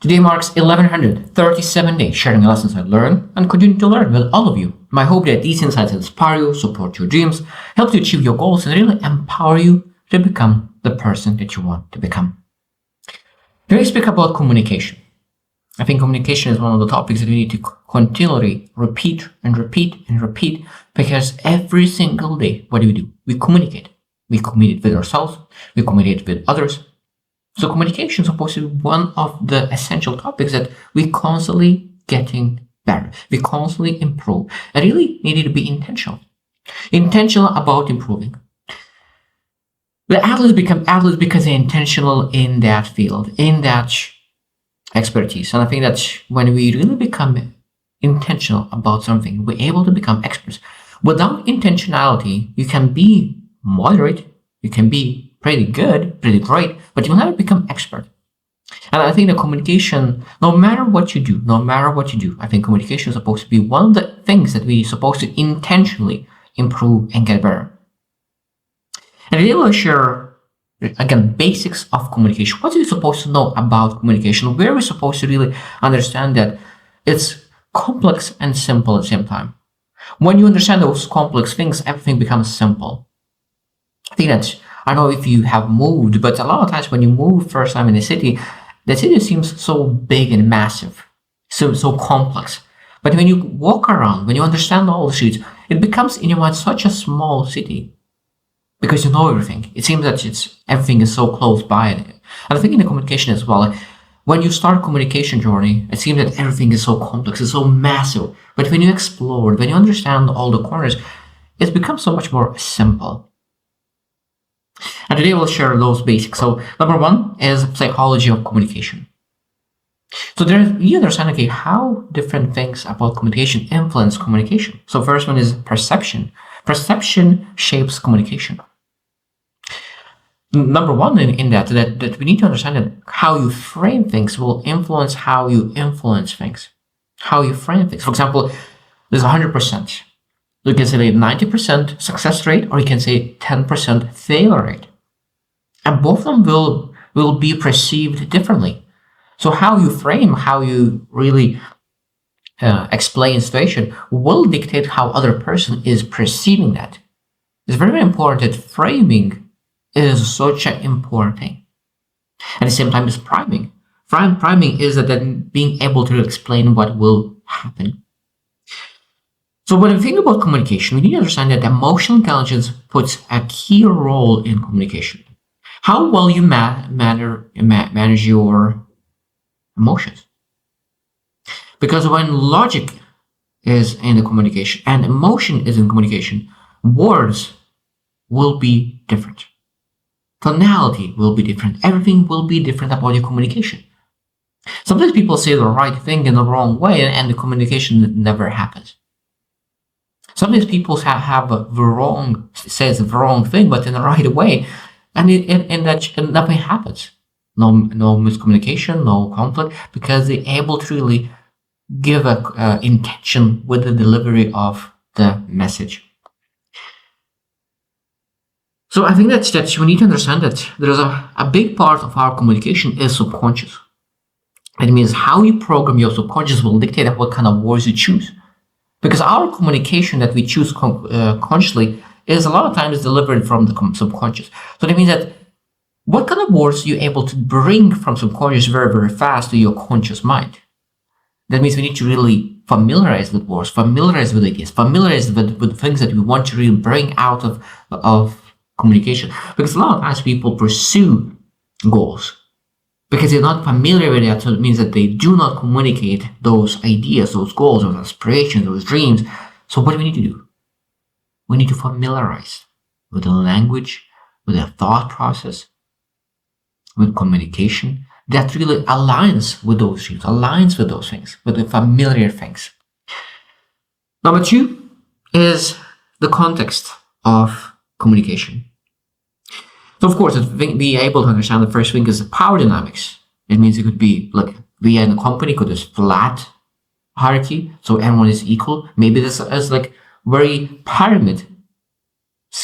Today marks 1137 days sharing the lessons I learned and continue to learn with all of you. My hope that these insights inspire you, support your dreams, help you achieve your goals, and really empower you to become the person that you want to become. Today I speak about communication. I think communication is one of the topics that we need to continually repeat and repeat and repeat, because every single day, what do? We communicate. We communicate with ourselves, we communicate with others. So communication is supposed to be one of the essential topics that we constantly getting better. We constantly improve. And really needed to be intentional. Intentional about improving. The athletes become athletes because they're intentional in that field, in that expertise. And I think that when we really become intentional about something, we're able to become experts. Without intentionality, you can be moderate, you can be pretty good, pretty great, but you'll never become expert. And I think the communication, no matter what you do, I think communication is supposed to be one of the things that we're supposed to intentionally improve and get better. And today we'll share, again, basics of communication. What are we supposed to know about communication? Where are we supposed to really understand that it's complex and simple at the same time? When you understand those complex things, everything becomes simple. I think that, I don't know if you have moved, but a lot of times when you move first time in the city seems so big and massive, so complex. But when you walk around, when you understand all the streets, it becomes in your mind such a small city, because you know everything. It seems that everything is so close by. And I think in the communication as well, when you start a communication journey, it seems that everything is so complex, it's so massive. But when you explore, when you understand all the corners, it becomes so much more simple. And today we'll share those basics. So number one is psychology of communication. So you understand, okay, how different things about communication influence communication. So first one is perception. Perception shapes communication. Number one in that we need to understand that how you frame things will influence how you influence things. How you frame things. For example, there's 100%. You can say 90% success rate, or you can say 10% failure rate. And both of them will be perceived differently. So how you frame, how you really explain situation will dictate how other person is perceiving that. It's very important that framing is such an important thing. At the same time as priming. Priming is that being able to explain what will happen. So when we think about communication, we need to understand that emotional intelligence puts a key role in communication. How well you manage your emotions. Because when logic is in the communication and emotion is in communication, words will be different. Tonality will be different. Everything will be different about your communication. Sometimes people say the right thing in the wrong way, and the communication never happens. Sometimes people says the wrong thing, but in the right way, and nothing happens. No miscommunication, no conflict, because they're able to really give a intention with the delivery of the message. So I think that we need to understand that there's a big part of our communication is subconscious. It means how you program your subconscious will dictate what kind of words you choose. Because our communication that we choose consciously is a lot of times delivered from the subconscious. So that means that what kind of words you're able to bring from subconscious very, very fast to your conscious mind. That means we need to really familiarize with words, familiarize with ideas, familiarize with things that we want to really bring out of communication. Because a lot of times people pursue goals because they're not familiar with that, so it means that they do not communicate those ideas, those goals, those aspirations, those dreams. So what do we need to do? We need to familiarize with the language, with the thought process, with communication that really aligns with those dreams, aligns with those things, with the familiar things. Number two is the context of communication. So of course, to be able to understand the first thing is the power dynamics. It means it could be like we in a company could have flat hierarchy, so everyone is equal. Maybe this is like very pyramid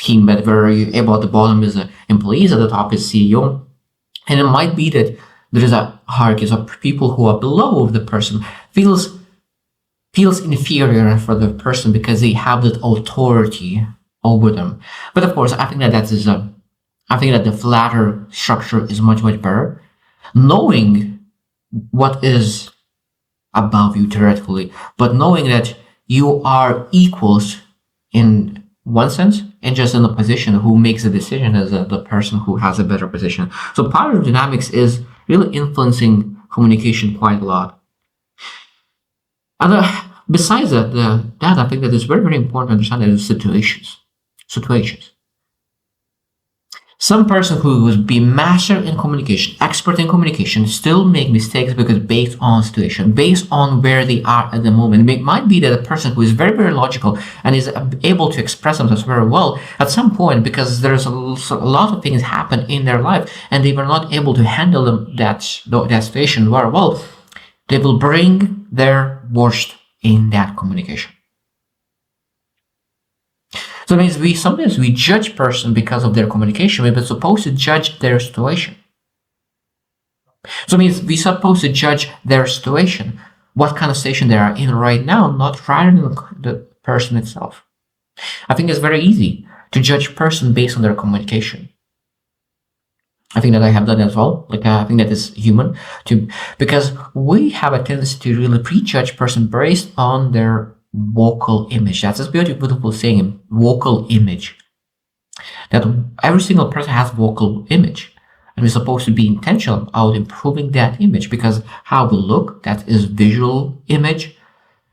scheme, but where you at the bottom is employees, at the top is CEO. And it might be that there is a hierarchy of people who are below the person feels inferior for the person because they have that authority over them. But of course, I think that the flatter structure is much better. Knowing what is above you theoretically, but knowing that you are equals in one sense and just in a position who makes the decision as the person who has a better position. So power dynamics is really influencing communication quite a lot. And besides that, I think that it's very important to understand that it's situations. Some person who would be master in communication, expert in communication, still make mistakes because based on situation, based on where they are at the moment. It might be that a person who is very logical and is able to express themselves very well at some point, because there's a lot of things happen in their life and they were not able to handle that situation very well, they will bring their worst in that communication. So it means sometimes we judge person because of their communication. We're supposed to judge their situation. So it means we're supposed to judge their situation, what kind of situation they are in right now, not rather than the person itself. I think it's very easy to judge person based on their communication. I think that I have done as well. I think that is human because we have a tendency to really prejudge person based on their vocal image. That's a beautiful saying, vocal image. That every single person has vocal image. And we're supposed to be intentional about improving that image because how we look, that is visual image.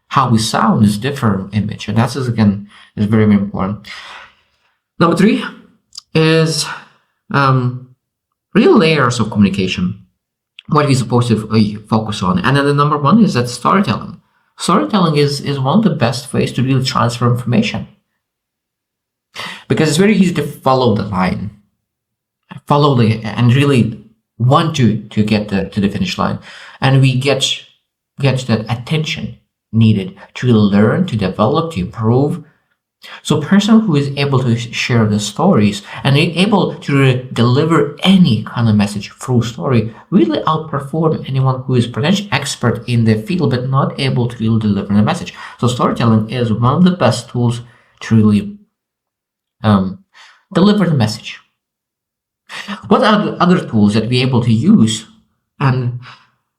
How we sound is different image. And that's, again, is very important. Number 3 is real layers of communication. What are we supposed to focus on? And then the number 1 is that storytelling. Storytelling is one of the best ways to really transfer information. Because it's very easy to follow the line. And really want to get to the finish line. And we get that attention needed to learn, to develop, to improve. So a person who is able to share the stories and able to deliver any kind of message through story really outperform anyone who is potentially expert in the field but not able to really deliver the message. So storytelling is one of the best tools to really deliver the message. What are the other tools that we're able to use? And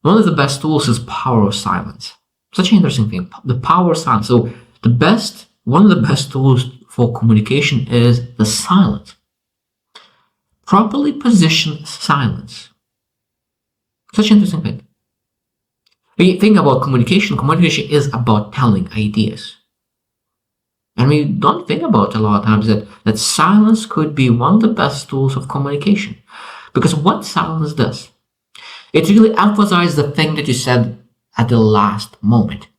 one of the best tools is power of silence. Such an interesting thing, the power of silence. So one of the best tools for communication is the silence. Properly positioned silence. Such an interesting thing. When you think about communication is about telling ideas. And we don't think about a lot of times that silence could be one of the best tools of communication. Because what silence does, it really emphasizes the thing that you said at the last moment.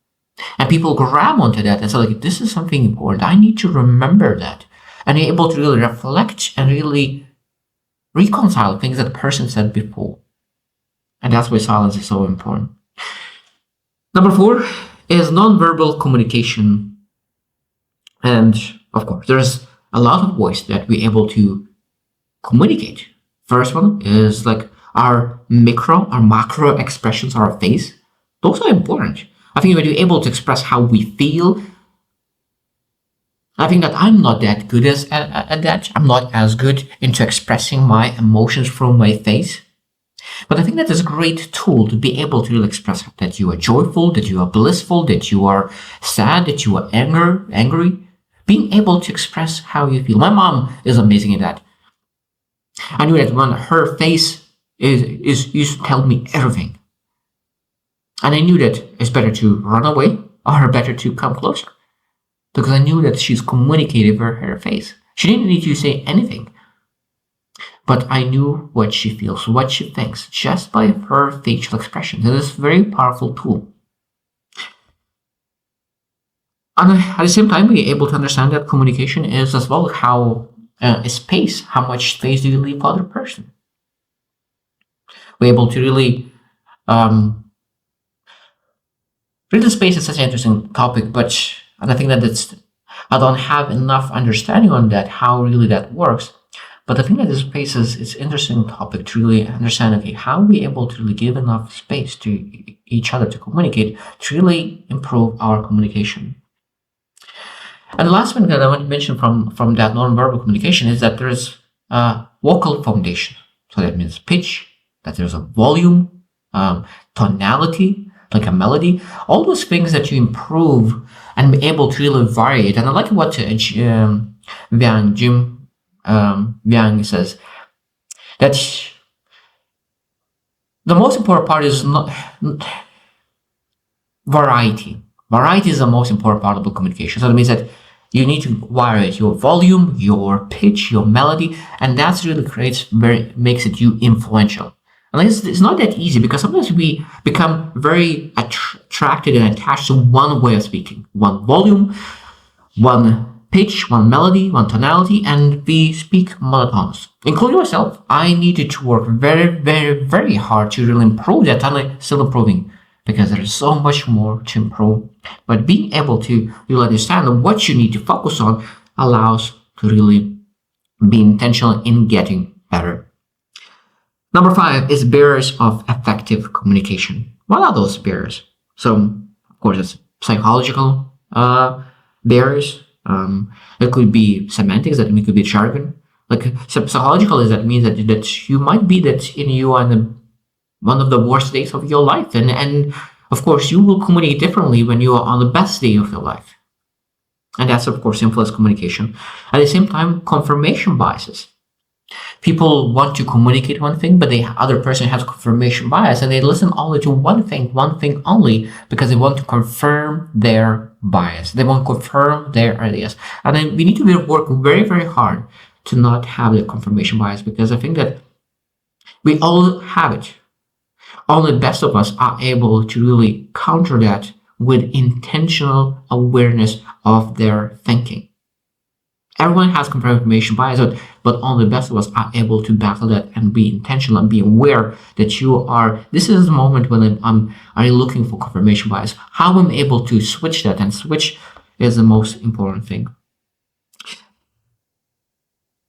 And people grab onto that and say, this is something important. I need to remember that. And you're able to really reflect and really reconcile things that the person said before. And that's why silence is so important. Number 4 is nonverbal communication. And of course, there's a lot of ways that we're able to communicate. First one is our macro expressions, our face. Those are important. I think when you're able to express how we feel, I think that I'm not that good at that. I'm not as good into expressing my emotions through my face. But I think that is a great tool to be able to really express that you are joyful, that you are blissful, that you are sad, that you are angry. Being able to express how you feel. My mom is amazing at that. I knew that when her face is used to tell me everything. And I knew that it's better to run away or better to come closer. Because I knew that she's communicating with her face. She didn't need to say anything. But I knew what she feels, what she thinks, just by her facial expressions. And it's a very powerful tool. And at the same time, we're able to understand that communication is as well how space, how much space do you leave for other person. We're able to really real space is such an interesting topic, and I think that I don't have enough understanding on that, how really that works. But I think that this space is interesting topic to really understand, okay, how are we able to really give enough space to each other to communicate, to really improve our communication. And the last thing that I want to mention from that nonverbal communication is that there's a vocal foundation. So that means pitch, that there's a volume, tonality, like a melody, all those things that you improve and be able to really vary it. And I like what Jim Yang says, that the most important part is not variety. Variety is the most important part of the communication. So that means that you need to vary it, your volume, your pitch, your melody, and that's really makes it you influential. And it's not that easy, because sometimes we become very attracted and attached to one way of speaking, one volume, one pitch, one melody, one tonality, and we speak monotonous. Including myself, I needed to work very, very, very hard to really improve that, and I'm still improving, because there is so much more to improve. But being able to really understand what you need to focus on allows to really be intentional in getting better. Number 5 is barriers of effective communication. What are those barriers? So, of course, it's psychological barriers. It could be semantics, that it could be jargon. Like psychological is that means that you might be that in you on one of the worst days of your life, and of course you will communicate differently when you are on the best day of your life, and that's of course influence communication. At the same time, confirmation biases. People want to communicate one thing, but the other person has confirmation bias, and they listen only to one thing only, because they want to confirm their bias. They want to confirm their ideas. And then we need to work very, very hard to not have the confirmation bias, because I think that we all have it. Only the best of us are able to really counter that with intentional awareness of their thinking. Everyone has confirmation bias, but only the best of us are able to battle that and be intentional and be aware that you are. This is the moment when I'm looking for confirmation bias. How I'm able to switch that, and switch is the most important thing.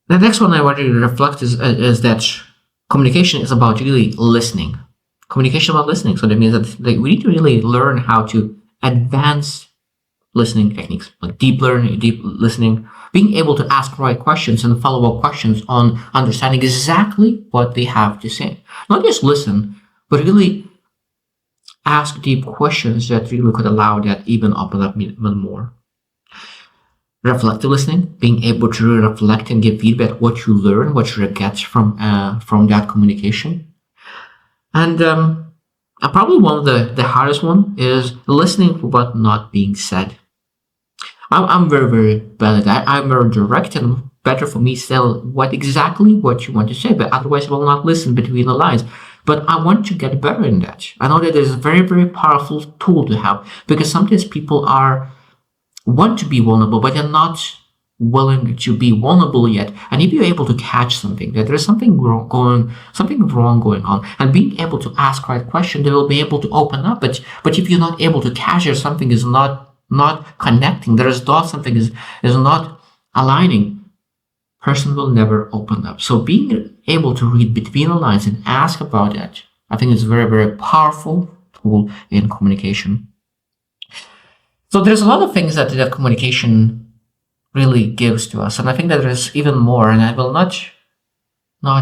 The next one I want to reflect is that communication is about really listening. Communication about listening. So that means that we need to really learn how to advance listening techniques, like deep learning, deep listening, being able to ask right questions and follow-up questions on understanding exactly what they have to say. Not just listen, but really ask deep questions that really could allow that even open up even more. Reflective listening, being able to really reflect and give feedback what you learn, what you get from that communication. And probably one of the hardest one is listening for what not being said. I'm very, very bad at that. I'm very direct, and better for me still what you want to say, but otherwise I will not listen between the lines. But I want to get better in that. I know that is a very, very powerful tool to have, because sometimes people want to be vulnerable, but they're not willing to be vulnerable yet. And if you're able to catch something, that there's something wrong going on, and being able to ask right question, they will be able to open up. But if you're not able to catch it, something is not connecting, something is not aligning, person will never open up. So being able to read between the lines and ask about that, I think is a very, very powerful tool in communication. So there's a lot of things that communication really gives to us, and I think that there's even more, and I will not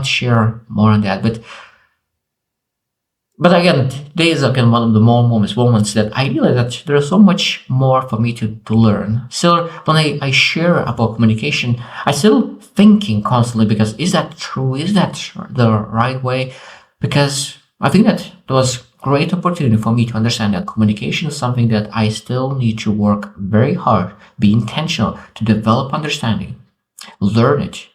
share more on that, but again, today is again one of the more moments that I realize that there's so much more for me to learn. So when I share about communication, I still thinking constantly, because is that true? Is that the right way? Because I think that there was great opportunity for me to understand that communication is something that I still need to work very hard, be intentional to develop understanding, learn it,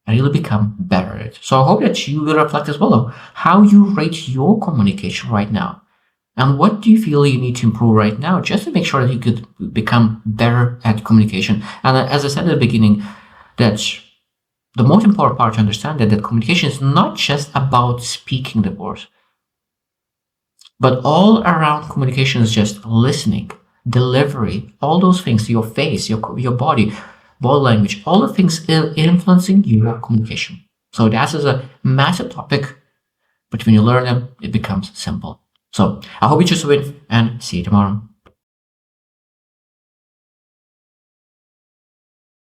and really become better at it. So I hope that you will reflect as well on how you rate your communication right now. And what do you feel you need to improve right now, just to make sure that you could become better at communication? And as I said at the beginning, that the most important part to understand that communication is not just about speaking the words, but all around communication is just listening, delivery, all those things, your face, your body, body language, all the things influencing your communication. So that is a massive topic, but when you learn them, it becomes simple. So I hope you choose to win and see you tomorrow.